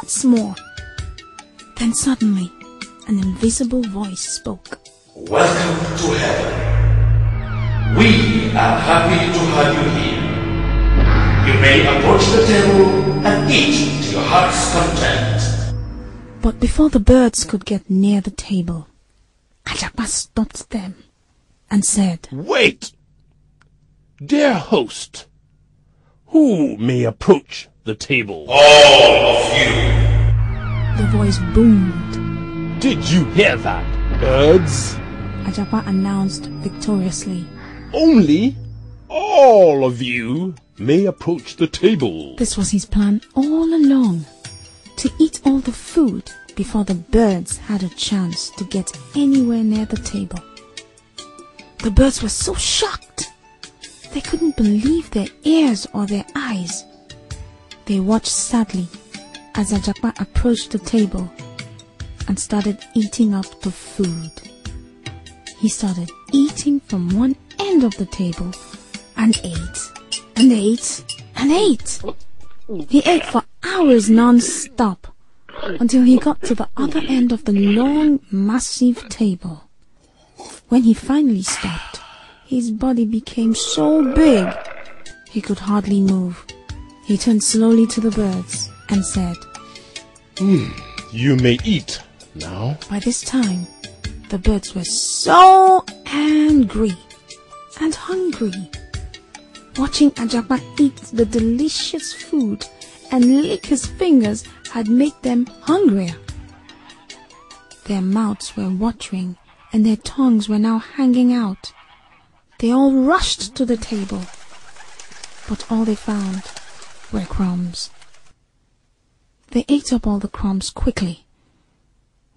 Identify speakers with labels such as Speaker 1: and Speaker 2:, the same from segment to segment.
Speaker 1: once more. Then suddenly, an invisible voice spoke.
Speaker 2: Welcome to heaven. We are happy to have you here. You may approach the table and eat to your heart's content.
Speaker 1: But before the birds could get near the table, Ajapa stopped them and said,
Speaker 3: Wait! Dear host, who may approach the table?
Speaker 2: All of you.
Speaker 1: The voice boomed.
Speaker 3: Did you hear that, birds?
Speaker 1: Ajapa announced victoriously.
Speaker 3: Only all of you may approach the table.
Speaker 1: This was his plan all along, to eat all the food before the birds had a chance to get anywhere near the table. The birds were so shocked. They couldn't believe their ears or their eyes. They watched sadly as Ajapa approached the table and started eating up the food. He started eating from one end of the table and ate and ate and ate. He ate for hours non-stop until he got to the other end of the long, massive table. When he finally stopped, his body became so big he could hardly move. He turned slowly to the birds and said,
Speaker 3: You may eat now.
Speaker 1: By this time, the birds were so angry and hungry. Watching Ajapa eat the delicious food and lick his fingers had made them hungrier. Their mouths were watering and their tongues were now hanging out. They all rushed to the table, but all they found were crumbs. They ate up all the crumbs quickly.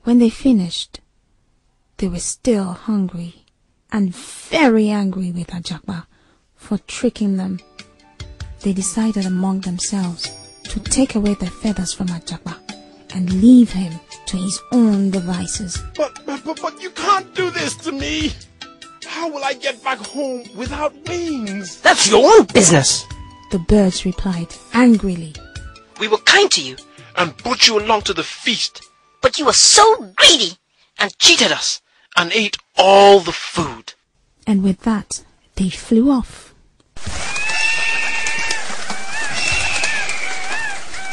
Speaker 1: When they finished, they were still hungry and very angry with Ajapa for tricking them. They decided among themselves to take away their feathers from Ajapa and leave him to his own devices.
Speaker 3: But you can't do this to me. How will I get back home without wings?
Speaker 4: That's your own business.
Speaker 1: The birds replied angrily.
Speaker 4: We were kind to you
Speaker 3: And brought you along to the feast.
Speaker 4: but you were so greedy and cheated us and ate all the food.
Speaker 1: And with that, they flew off.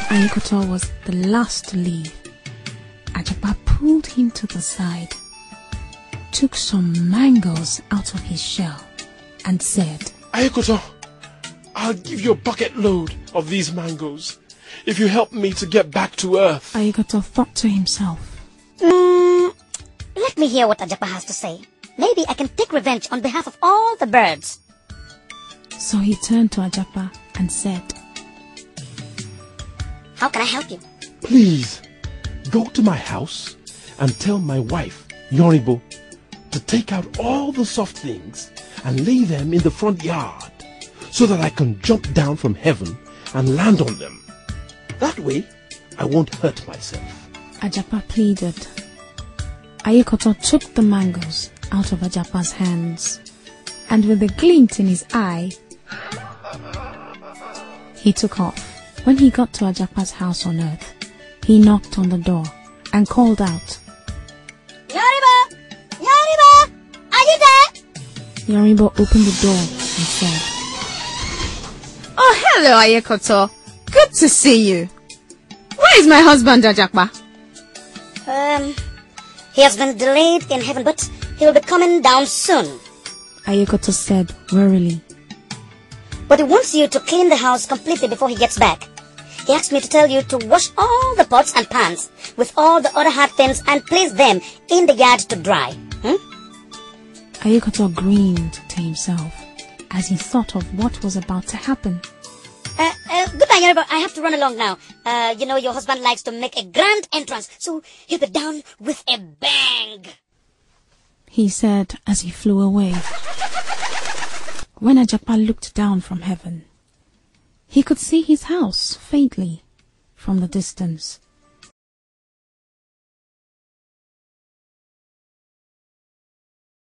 Speaker 1: Ayikoto was the last to leave. Ajapa pulled him to the side, took some mangoes out of his shell, and said,
Speaker 3: Ayikoto, I'll give you a bucket load of these mangoes if you help me to get back to Earth.
Speaker 1: Ayikoto thought to himself,
Speaker 5: Let me hear what Ajapa has to say. Maybe I can take revenge on behalf of all the birds.
Speaker 1: So he turned to Ajapa and said,
Speaker 5: How can I help you?
Speaker 3: Please, go to my house and tell my wife, Yoribo, to take out all the soft things and lay them in the front yard so that I can jump down from heaven and land on them. That way, I won't hurt myself.
Speaker 1: Ajapa pleaded. Ayikoto took the mangoes out of Ajapa's hands, and with a glint in his eye, he took off. When he got to Ajapa's house on Earth, he knocked on the door and called out,
Speaker 5: Yoribo! Yoribo! Are you there?
Speaker 1: Yoribo opened the door and said,
Speaker 6: Oh, hello, Ayikoto. Good to see you. Where is my husband, Ajapa?
Speaker 5: He has been delayed in heaven, but he will be coming down soon.
Speaker 1: Ayikoto said wearily.
Speaker 5: But he wants you to clean the house completely before he gets back. He asked me to tell you to wash all the pots and pans with all the other hard things and place them in the yard to dry.
Speaker 1: Ayikoto grinned to himself as he thought of what was about to happen.
Speaker 5: Goodbye, Yoribo. I have to run along now. You know your husband likes to make a grand entrance, so he'll be down with a bang.
Speaker 1: He said as he flew away. When Ajapa looked down from heaven, he could see his house faintly from the distance.